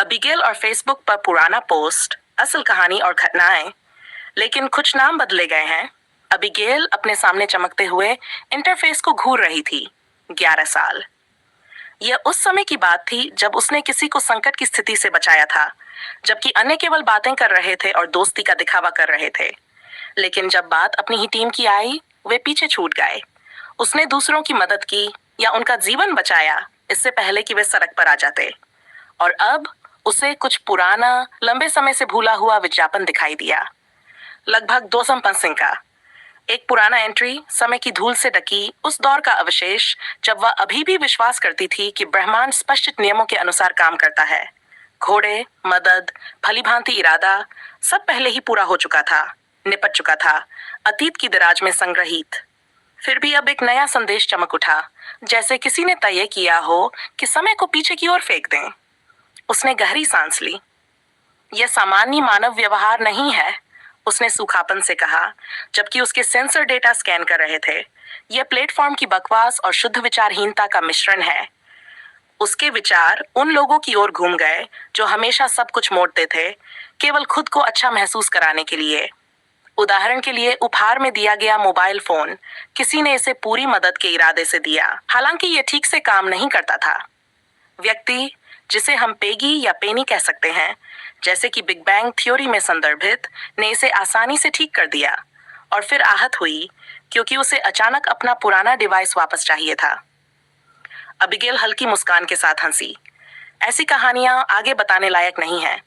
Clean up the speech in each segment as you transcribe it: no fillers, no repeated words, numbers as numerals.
Abigail और Facebook पर पुराना पोस्ट, असल कहानी और घटनाएं, लेकिन कुछ नाम बदले गए हैं। अबिगेल अपने सामने चमकते हुए इंटरफेस को घूर रही थी। 11 साल। यह उस समय की बात थी जब उसने किसी को संकट की स्थिति से बचाया था, जबकि अन्य केवल बातें कर रहे थे और दोस्ती का दिखावा कर रहे थे। लेकिन जब बात अपनी ही टीम की आई, वे पीछे छूट गए। उसने दूसरों की मदद की या उनका जीवन बचाया इससे पहले कि वे सड़क पर आ जाते। और अब उसे कुछ पुराना, लंबे समय से भूला हुआ विज्ञापन दिखाई दिया। लगभग 200 पंसिंग का एक पुराना एंट्री, समय की धूल से ढकी उस दौर का अवशेष जब वह अभी भी विश्वास करती थी कि ब्रह्मांड स्पष्ट नियमों के अनुसार काम करता है। घोड़े, मदद, भलीभांति इरादा, सब पहले ही पूरा हो चुका था, निपट चुका था, अतीत की दराज में संग्रहित। फिर भी अब एक नया संदेश चमक उठा, जैसे किसी ने तय किया हो कि समय को पीछे की ओर फेंक दें। उसने गहरी सांस ली। यह सामान्य मानव व्यवहार नहीं है, उसने सूखापन से कहा, जबकि उसके सेंसर डेटा स्कैन कर रहे थे। यह प्लेटफॉर्म की बकवास और शुद्ध विचारहीनता का मिश्रण है। उसके विचार उन लोगों की ओर घूम गए जो हमेशा सब कुछ मोड़ते थे, केवल खुद को अच्छा महसूस कराने के लिए। उदाहरण के लिए, उपहार में दिया गया मोबाइल फोन, किसी ने इसे पूरी मदद के इरादे से दिया, हालांकि यह ठीक से काम नहीं करता था। व्यक्ति, जिसे हम पेगी या पेनी कह सकते हैं, जैसे कि बिग बैंग थ्योरी में संदर्भित, ने इसे आसानी से ठीक कर दिया और फिर आहत हुई क्योंकि उसे अचानक अपना पुराना डिवाइस वापस चाहिए था। अबिगेल हल्की मुस्कान के साथ हंसी। ऐसी कहानियां आगे बताने लायक नहीं हैं।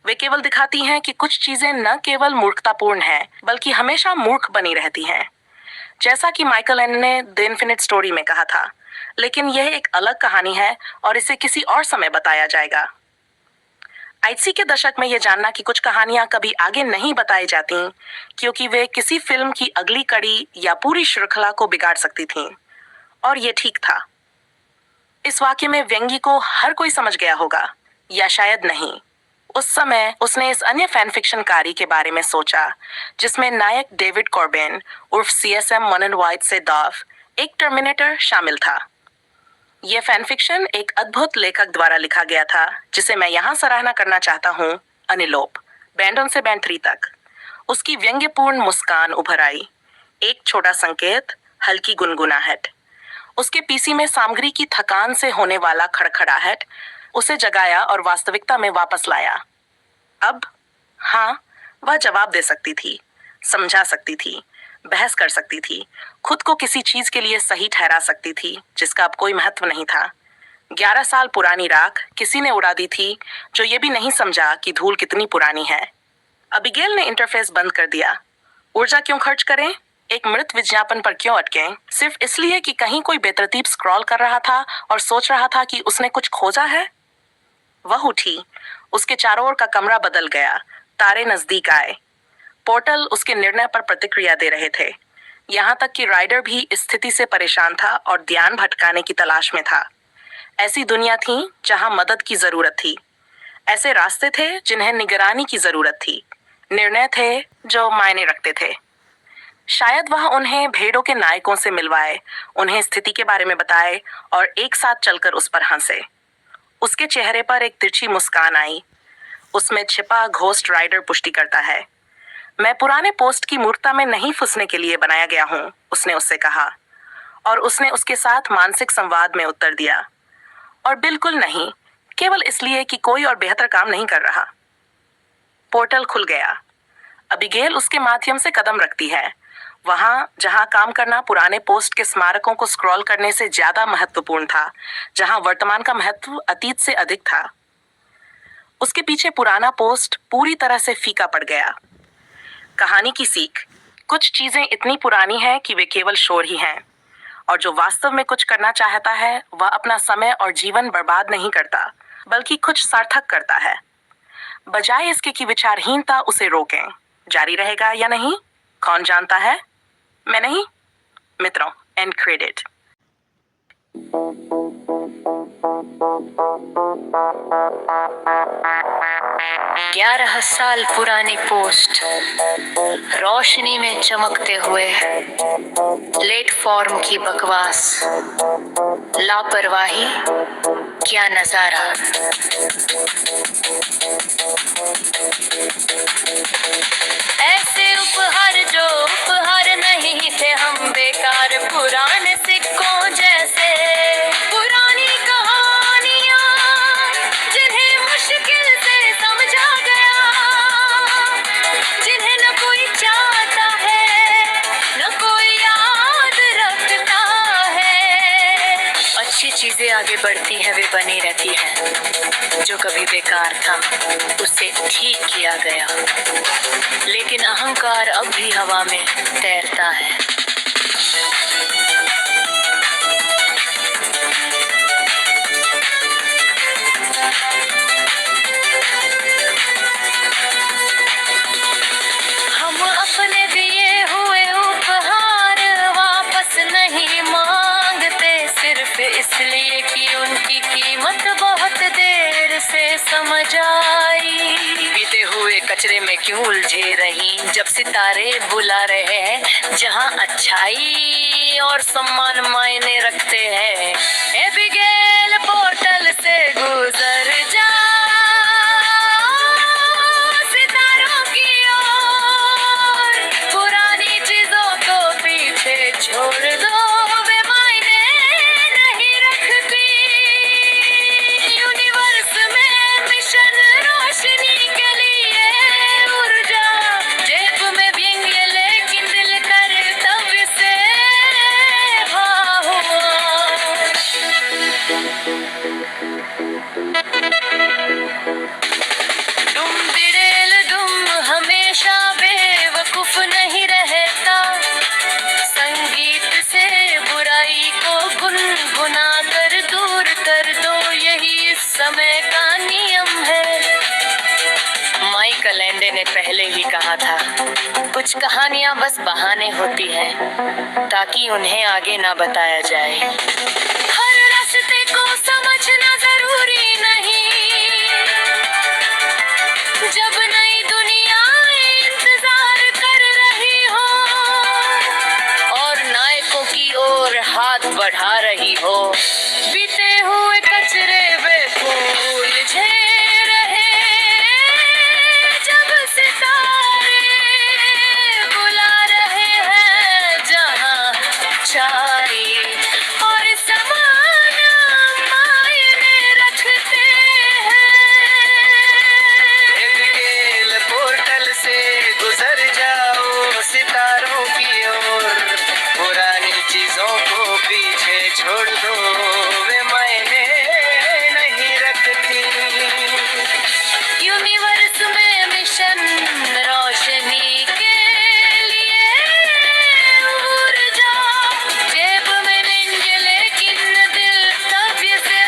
वे केवल दिखाती हैं कि कुछ चीजें न केवल मूर्खतापूर्ण हैं, बल्कि हमेशा मूर्ख बनी रहती हैं। जैसा कि माइकल एंड ने द इन्फिनिट स्टोरी में कहा था, लेकिन यह एक अलग कहानी है और इसे किसी और समय बताया जाएगा। 80 के दशक में यह जानना कि कुछ कहानियां कभी आगे नहीं बताई जाती क्योंकि वे किसी फिल्म की अगली कड़ी या पूरी श्रृंखला को बिगाड़ सकती थीं, और यह ठीक था। इस वाक्य में व्यंग्य को हर कोई समझ गया होगा, या शायद नहीं। उस समय उसने इस अन्य फैन फिक्शनकारी के बारे में सोचा, जिसमें नायक डेविड कॉर्बेन उर्फ CSM मनन वाइट से डॉफ, एक टर्मिनेटर, शामिल था। यह फैन फिक्शन एक अद्भुत लेखक द्वारा लिखा गया था, जिसे मैं यहाँ सराहना करना चाहता हूँ, अनिलोप। बैंड 1 से बैंड 3 तक उसकी व्यंग्यपूर्ण मुस्कान उभर आई। एक छोटा संकेत, हल्की गुनगुनाहट, उसके पीसी में सामग्री की थकान से होने वाला खड़खड़ाहट उसे जगाया और वास्तविकता में वापस लाया। अब हाँ, वह जवाब दे सकती थी, समझा सकती थी, बहस कर सकती थी, खुद को किसी चीज के लिए सही ठहरा सकती थी जिसका अब कोई महत्व नहीं था। 11 साल पुरानी राख किसी ने उड़ा दी थी जो ये भी नहीं समझा कि धूल कितनी पुरानी है। अबिगेल ने इंटरफेस बंद कर दिया। ऊर्जा क्यों खर्च करें? एक मृत विज्ञापन पर क्यों अटकें? सिर्फ इसलिए कि कहीं कोई बेतरतीब स्क्रॉल कर रहा था और सोच रहा था कि उसने कुछ खोजा है। वह उठी। उसके चारों ओर का कमरा बदल गया। तारे नजदीक आए। पोर्टल उसके निर्णय पर प्रतिक्रिया दे रहे थे। यहाँ तक कि राइडर भी इस स्थिति से परेशान था और ध्यान भटकाने की तलाश में था। ऐसी दुनिया थी जहाँ मदद की जरूरत थी। ऐसे रास्ते थे जिन्हें निगरानी की जरूरत थी। निर्णय थे जो मायने रखते थे। शायद वह उन्हें भेड़ों के नायकों से मिलवाए, उन्हें स्थिति के बारे में बताए और एक साथ चलकर उस पर हंसे। उसके चेहरे पर एक तिरछी मुस्कान आई। उसमें छिपा घोस्ट राइडर पुष्टि करता है। मैं पुराने पोस्ट की मूर्खता में नहीं फंसने के लिए बनाया गया हूँ, उसने उससे कहा, और उसने उसके साथ मानसिक संवाद में उत्तर दिया, और बिल्कुल नहीं, केवल इसलिए कि कोई और बेहतर काम नहीं कर रहा। पोर्टल खुल गया। अबिगेल उसके माध्यम से कदम रखती है, वहां जहां काम करना पुराने पोस्ट के स्मारकों को स्क्रॉल करने से ज्यादा महत्वपूर्ण था, जहां वर्तमान का महत्व अतीत से अधिक था। उसके पीछे पुराना पोस्ट पूरी तरह से फीका पड़ गया। कहानी की सीख, कुछ चीजें इतनी पुरानी हैं कि वे केवल शोर ही हैं, और जो वास्तव में कुछ करना चाहता है वह अपना समय और जीवन बर्बाद नहीं करता, बल्कि कुछ सार्थक करता है, बजाय इसके कि विचारहीनता उसे रोकें। जारी रहेगा या नहीं, कौन जानता है? मैं नहीं, मित्रों। And credit. 11 साल पुरानी पोस्ट, रोशनी में चमकते हुए प्लेटफॉर्म की बकवास, लापरवाही, क्या नजारा। आगे बढ़ती है वे बनी रहती है। जो कभी बेकार था उसे ठीक किया गया, लेकिन अहंकार अब भी हवा में तैरता है। हम अपने दिए हुए उपहार वापस नहीं मांगते, सिर्फ इसलिए कि उनकी कीमत बहुत देर से समझ आई। बीते हुए कचरे में क्यों उलझे रही, जब सितारे बुला रहे हैं जहां अच्छाई और सम्मान मायने रखते हैं। एबिगेल पोर्टल से गुजर जा सितारों की ओर, पुरानी चीजों को पीछे छोड़ दो, वे मायने नहीं रखती। यूनिवर्स में मिशन रोशनी के लिए ऊर्जा, जेब में व्यंग्य लेकिन दिल कर्तव्य से भरा हुआ। दुम दिड़ेल दुम हमेशा बेवकूफ नहीं रहता, संगीत से बुराई को गुनगुना कर दूर कर दो, यही इस समय का नियम है। माइकल लैंडे ने पहले ही कहा था, कुछ कहानियां बस बहाने होती हैं ताकि उन्हें आगे ना बताया जाए। हर रास्ते को समझना जरूरी नहीं, जब नई दुनिया इंतजार कर रही हो और नायकों की ओर हाथ बढ़ा रही हो, बीते हुए कचरे वे फूल झे रहे, जब सितारे बुला रहे हैं जहां चारी और समान मायने रखते हैं। एबिगेल पोर्टल से गुजर जाओ सितारों की ओर, पुरानी चीजों को पीछे छोड़ दो, वे मायने नहीं रखती। यूनिवर्स में मिशन रोशनी के लिए ऊर्जा, जेब में नहीं लेकिन दिल तव्य से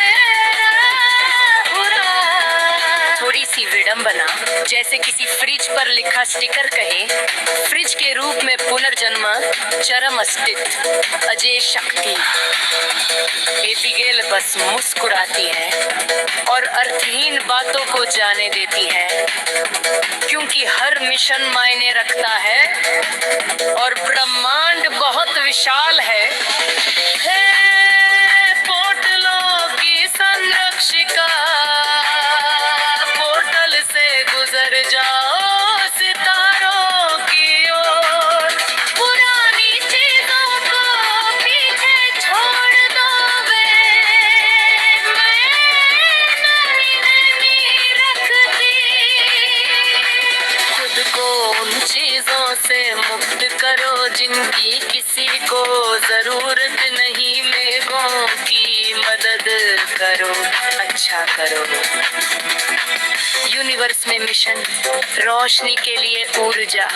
पूरा। थोड़ी सी विडंबना, जैसे किसी फ्रिज पर लिखा स्टिकर कहे, फ्रिज के रूप में पुनर्जन्म, चरम अस्तित्व, अजय शक्ति। एबिगेल बस मुस्कुराती है और अर्थहीन बातों को जाने देती है, क्योंकि हर मिशन मायने रखता है और ब्रह्मांड बहुत विशाल है। हे पोर्टलों की संरक्षिका, पोर्टल से गुजर जाओ सितारों की ओर, पुरानी चीजों को पीछे छोड़ दो, वे नहीं रखती। खुद को उन चीजों से मुक्त करो जिनकी किसी को जरूरत नहीं, लोगों की मदद करो, अच्छा करो। यूनिवर्स में मिशन रोशनी के लिए ऊर्जा,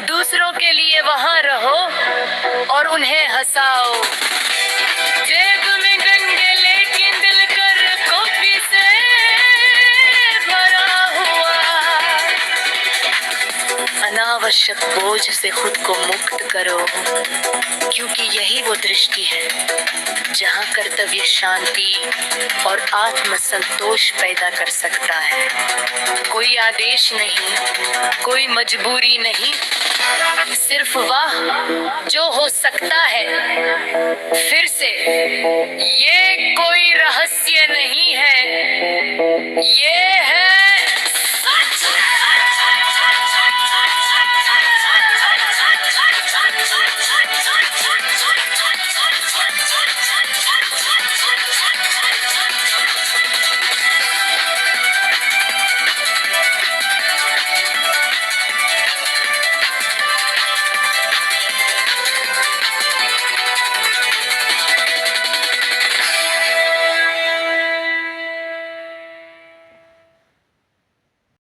दूसरों के लिए वहां रहो और उन्हें हंसाओ। जेब में गंगे लेकिन दिल कर कॉफी से भरा हुआ। अनावश्यक बोझ से खुद को मुक्त करो, क्योंकि यही वो दृष्टि है जहां कर्तव्य शांति और आत्म संतोष पैदा कर सकता है। कोई आदेश नहीं, कोई मजबूरी नहीं, सिर्फ वाह जो हो सकता है। फिर से, ये कोई रहस्य नहीं है, ये